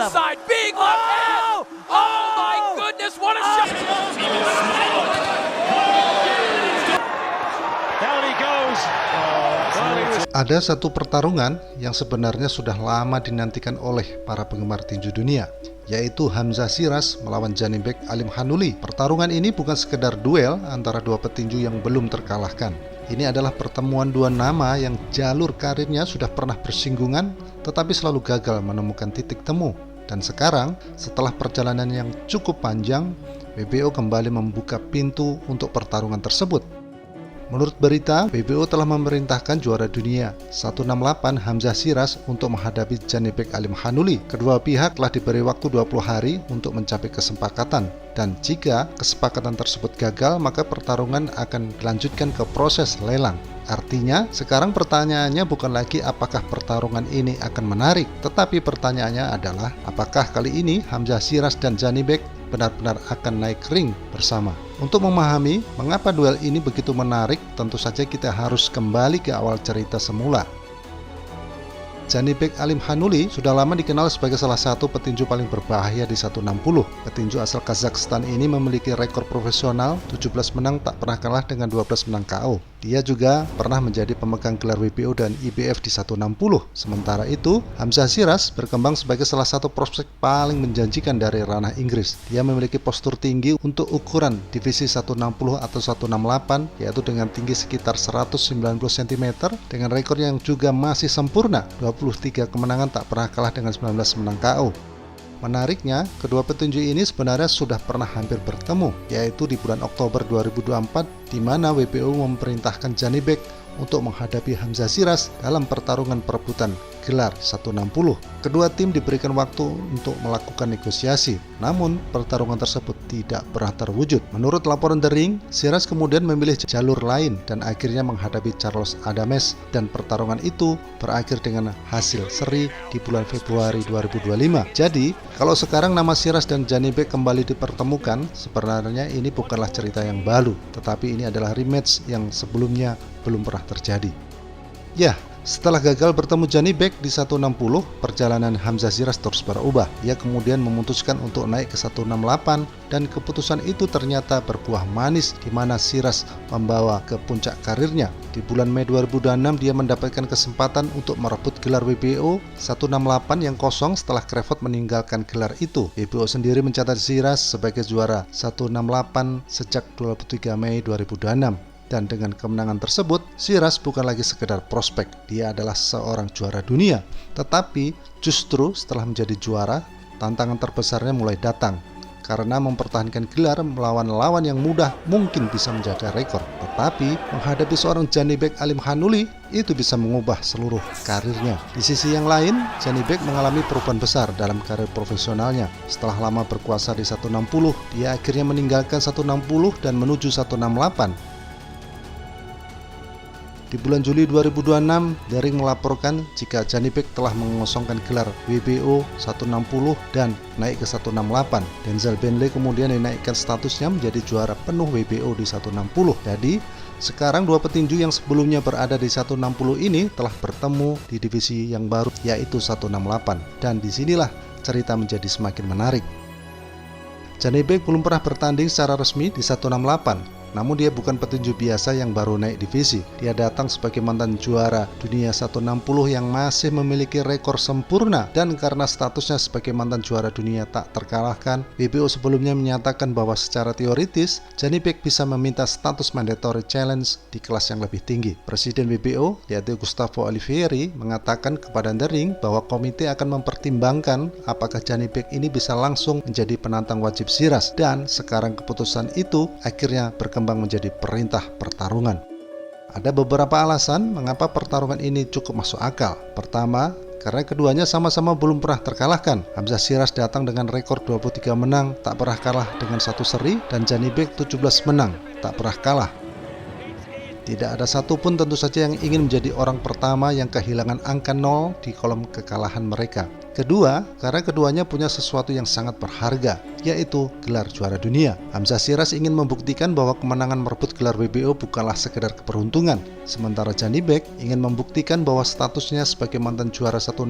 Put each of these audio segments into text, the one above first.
inside, big left hand. Oh my goodness, what a shot! Down he goes. Ada satu pertarungan yang sebenarnya sudah lama dinantikan oleh para penggemar tinju dunia, yaitu Hamzah Shiras melawan Janibek Alimkhanuly. Pertarungan ini bukan sekedar duel antara dua petinju yang belum terkalahkan. Ini adalah pertemuan dua nama yang jalur karirnya sudah pernah bersinggungan, tetapi selalu gagal menemukan titik temu. Dan sekarang, setelah perjalanan yang cukup panjang, WBO kembali membuka pintu untuk pertarungan tersebut. Menurut berita, WBO telah memerintahkan juara dunia 168 Hamzah Shiras untuk menghadapi Janibek Alimkhanuly. Kedua pihak telah diberi waktu 20 hari untuk mencapai kesepakatan. Dan jika kesepakatan tersebut gagal, maka pertarungan akan dilanjutkan ke proses lelang. Artinya, sekarang pertanyaannya bukan lagi apakah pertarungan ini akan menarik, tetapi pertanyaannya adalah apakah kali ini Hamzah Shiras dan Janibek benar-benar akan naik ring bersama. Untuk memahami mengapa duel ini begitu menarik, tentu saja kita harus kembali ke awal cerita semula. Janibek Alimkhanuly sudah lama dikenal sebagai salah satu petinju paling berbahaya di 160. Petinju asal Kazakhstan ini memiliki rekor profesional 17 menang tak pernah kalah dengan 12 menang KO. Dia juga pernah menjadi pemegang gelar WBO dan IBF di 160. Sementara itu, Hamzah Shiras berkembang sebagai salah satu prospek paling menjanjikan dari ranah Inggris. Dia memiliki postur tinggi untuk ukuran divisi 160 atau 168, yaitu dengan tinggi sekitar 190 cm, dengan rekor yang juga masih sempurna, 23 kemenangan tak pernah kalah dengan 19 menang KO. Menariknya, kedua petinju ini sebenarnya sudah pernah hampir bertemu, yaitu di bulan Oktober 2024, di mana WBO memerintahkan Janibek untuk menghadapi Hamzah Shiras dalam pertarungan perebutan gelar 160. Kedua tim diberikan waktu untuk melakukan negosiasi, namun pertarungan tersebut tidak pernah terwujud. Menurut laporan The Ring, Shiras kemudian memilih jalur lain dan akhirnya menghadapi Charles Adames, dan pertarungan itu berakhir dengan hasil seri di bulan Februari 2025. Jadi, kalau sekarang nama Shiras dan Janibek kembali dipertemukan, sebenarnya ini bukanlah cerita yang baru, tetapi ini adalah rematch yang sebelumnya belum pernah terjadi. Ya, setelah gagal bertemu Janibek di 160, perjalanan Hamzah Shiras terus berubah. Ia kemudian memutuskan untuk naik ke 168, dan keputusan itu ternyata berbuah manis, di mana Shiras membawa ke puncak karirnya. Di bulan Mei 2026, dia mendapatkan kesempatan untuk merebut gelar WBO 168 yang kosong setelah Crawford meninggalkan gelar itu. WBO sendiri mencatat Shiras sebagai juara 168 sejak 23 Mei 2026. Dan dengan kemenangan tersebut, Shiras bukan lagi sekedar prospek, dia adalah seorang juara dunia. Tetapi justru setelah menjadi juara, tantangan terbesarnya mulai datang, karena mempertahankan gelar melawan lawan yang mudah mungkin bisa menjaga rekor. Tetapi menghadapi seorang Janibek Alimkhanuly itu bisa mengubah seluruh karirnya. Di sisi yang lain, Janibek mengalami perubahan besar dalam karir profesionalnya. Setelah lama berkuasa di 160, dia akhirnya meninggalkan 160 dan menuju 168. Di bulan Juli 2026, The Ring melaporkan jika Janibek telah mengosongkan gelar WBO 160 dan naik ke 168. Denzel Bentley kemudian dinaikkan statusnya menjadi juara penuh WBO di 160. Jadi, sekarang dua petinju yang sebelumnya berada di 160 ini telah bertemu di divisi yang baru, yaitu 168. Dan disinilah cerita menjadi semakin menarik. Janibek belum pernah bertanding secara resmi di 168. Namun dia bukan petinju biasa yang baru naik divisi. Dia datang sebagai mantan juara dunia 160 yang masih memiliki rekor sempurna, dan karena statusnya sebagai mantan juara dunia tak terkalahkan, WBO sebelumnya menyatakan bahwa secara teoritis Janibek bisa meminta status mandatory challenge di kelas yang lebih tinggi. Presiden WBO yaitu Gustavo Olivieri mengatakan kepada The Ring bahwa komite akan mempertimbangkan apakah Janibek ini bisa langsung menjadi penantang wajib Shiras, dan sekarang keputusan itu akhirnya berkembang menjadi perintah pertarungan. Ada beberapa alasan mengapa pertarungan ini cukup masuk akal. Pertama, karena keduanya sama-sama belum pernah terkalahkan. Hamzah Shiras datang dengan rekor 23 menang tak pernah kalah dengan satu seri, dan Janibek 17 menang tak pernah kalah. Tidak ada satupun tentu saja yang ingin menjadi orang pertama yang kehilangan angka 0 di kolom kekalahan mereka. Kedua, karena keduanya punya sesuatu yang sangat berharga, yaitu gelar juara dunia. Hamzah Syiraz ingin membuktikan bahwa kemenangan merebut gelar WBO bukanlah sekedar keberuntungan. Sementara Janibek ingin membuktikan bahwa statusnya sebagai mantan juara 160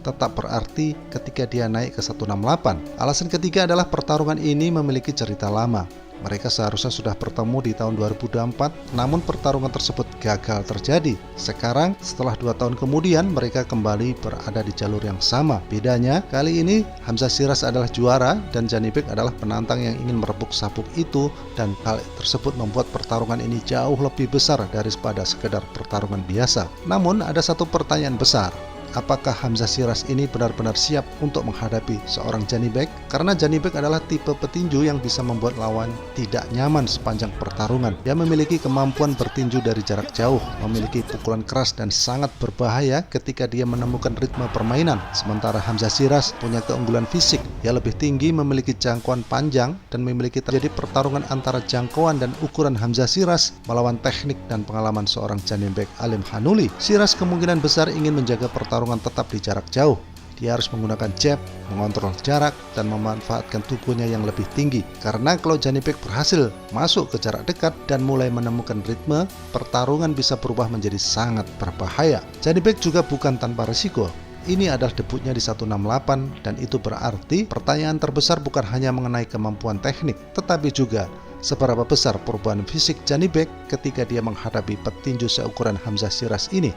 tetap berarti ketika dia naik ke 168. Alasan ketiga adalah pertarungan ini memiliki cerita lama. Mereka seharusnya sudah bertemu di tahun 2024, namun pertarungan tersebut gagal terjadi. Sekarang, setelah 2 tahun kemudian, mereka kembali berada di jalur yang sama. Bedanya, kali ini Hamzah Syiraz adalah juara dan Janibek adalah penantang yang ingin merebut sabuk itu, dan hal tersebut membuat pertarungan ini jauh lebih besar daripada sekedar pertarungan biasa. Namun, ada satu pertanyaan besar. Apakah Hamzah Syiraz ini benar-benar siap untuk menghadapi seorang Janibek? Karena Janibek adalah tipe petinju yang bisa membuat lawan tidak nyaman sepanjang pertarungan. Dia memiliki kemampuan bertinju dari jarak jauh, memiliki pukulan keras dan sangat berbahaya ketika dia menemukan ritme permainan. Sementara Hamzah Syiraz punya keunggulan fisik. Dia lebih tinggi, memiliki jangkauan panjang, dan memiliki terjadi pertarungan antara jangkauan dan ukuran Hamzah Syiraz melawan teknik dan pengalaman seorang Janibek Alim Khanhouli. Syiraz kemungkinan besar ingin menjaga pertarungan tetap di jarak jauh. Dia harus menggunakan jab, mengontrol jarak, dan memanfaatkan tubuhnya yang lebih tinggi. Karena kalau Janibek berhasil masuk ke jarak dekat dan mulai menemukan ritme, pertarungan bisa berubah menjadi sangat berbahaya. Janibek juga bukan tanpa risiko. Ini adalah debutnya di 168, dan itu berarti pertanyaan terbesar bukan hanya mengenai kemampuan teknik, tetapi juga seberapa besar perubahan fisik Janibek ketika dia menghadapi petinju seukuran Hamzah Syiraz ini.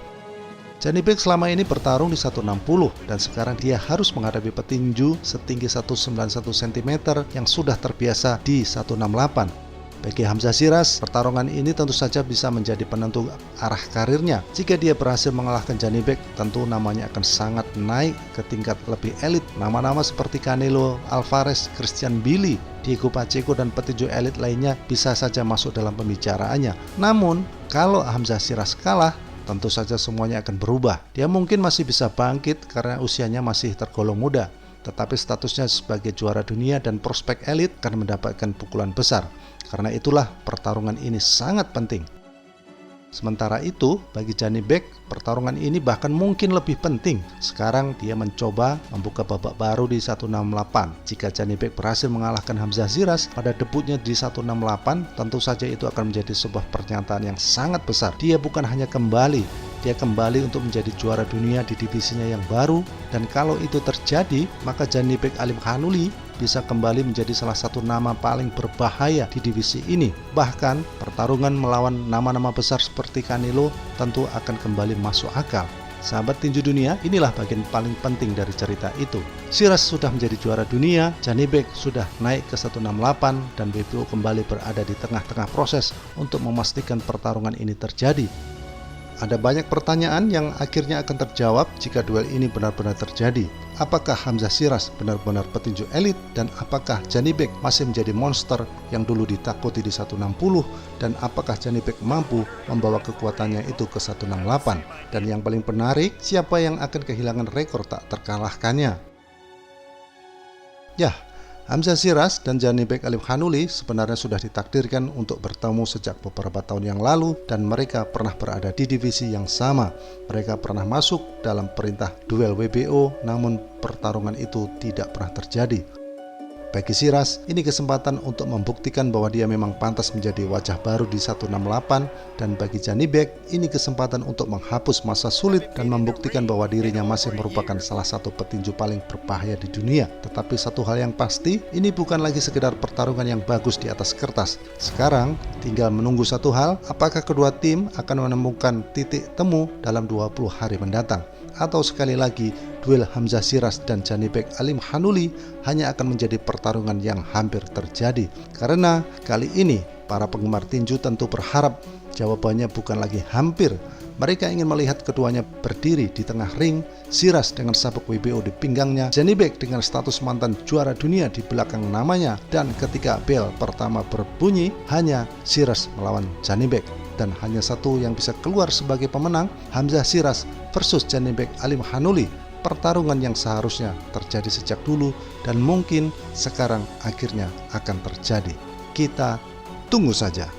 Janibek selama ini bertarung di 160 dan sekarang dia harus menghadapi petinju setinggi 191 cm yang sudah terbiasa di 168. Bagi Hamzah Syiraz, pertarungan ini tentu saja bisa menjadi penentu arah karirnya. Jika dia berhasil mengalahkan Janibek, tentu namanya akan sangat naik ke tingkat lebih elit. Nama-nama seperti Canelo Alvarez, Christian Billy, Diego Pacheco, dan petinju elit lainnya bisa saja masuk dalam pembicaraannya. Namun, kalau Hamzah Syiraz kalah, tentu saja semuanya akan berubah. Dia mungkin masih bisa bangkit karena usianya masih tergolong muda, tetapi statusnya sebagai juara dunia dan prospek elit akan mendapatkan pukulan besar. Karena itulah pertarungan ini sangat penting. Sementara itu, bagi Janibek, pertarungan ini bahkan mungkin lebih penting. Sekarang dia mencoba membuka babak baru di 168. Jika Janibek berhasil mengalahkan Hamzah Syiraz pada debutnya di 168, tentu saja itu akan menjadi sebuah pernyataan yang sangat besar. Dia bukan hanya kembali, dia kembali untuk menjadi juara dunia di divisinya yang baru, dan kalau itu terjadi, maka Janibek Alim Khanhouli bisa kembali menjadi salah satu nama paling berbahaya di divisi ini. Bahkan pertarungan melawan nama-nama besar seperti Canelo tentu akan kembali masuk akal. Sahabat tinju dunia, inilah bagian paling penting dari cerita itu. Syiraz sudah menjadi juara dunia, Janibek sudah naik ke 168, dan WBO kembali berada di tengah-tengah proses untuk memastikan pertarungan ini terjadi. Ada banyak pertanyaan yang akhirnya akan terjawab jika duel ini benar-benar terjadi. Apakah Hamzah Syiraz benar-benar petinju elit, dan apakah Janibek masih menjadi monster yang dulu ditakuti di 160, dan apakah Janibek mampu membawa kekuatannya itu ke 168? Dan yang paling menarik, siapa yang akan kehilangan rekor tak terkalahkannya? Ya, Hamzah Syiraz dan Janibek Alim Khanhouli sebenarnya sudah ditakdirkan untuk bertemu sejak beberapa tahun yang lalu, dan mereka pernah berada di divisi yang sama. Mereka pernah masuk dalam perintah duel WBO, namun pertarungan itu tidak pernah terjadi. Bagi Syiraz, ini kesempatan untuk membuktikan bahwa dia memang pantas menjadi wajah baru di 168, dan bagi Janibek, ini kesempatan untuk menghapus masa sulit dan membuktikan bahwa dirinya masih merupakan salah satu petinju paling berbahaya di dunia. Tetapi satu hal yang pasti, ini bukan lagi sekedar pertarungan yang bagus di atas kertas. Sekarang, tinggal menunggu satu hal, apakah kedua tim akan menemukan titik temu dalam 20 hari mendatang. Atau sekali lagi, duel Hamzah Syiraz dan Janibek Alim Khanhouli hanya akan menjadi pertarungan yang hampir terjadi. Karena kali ini para penggemar tinju tentu berharap jawabannya bukan lagi hampir. Mereka ingin melihat keduanya berdiri di tengah ring, Syiraz dengan sabuk WBO di pinggangnya, Janibek dengan status mantan juara dunia di belakang namanya, dan ketika bel pertama berbunyi, hanya Syiraz melawan Janibek. Dan hanya satu yang bisa keluar sebagai pemenang, Hamzah Syiraz versus Janibek Alim Khanhouli. Pertarungan yang seharusnya terjadi sejak dulu dan mungkin sekarang akhirnya akan terjadi. Kita tunggu saja.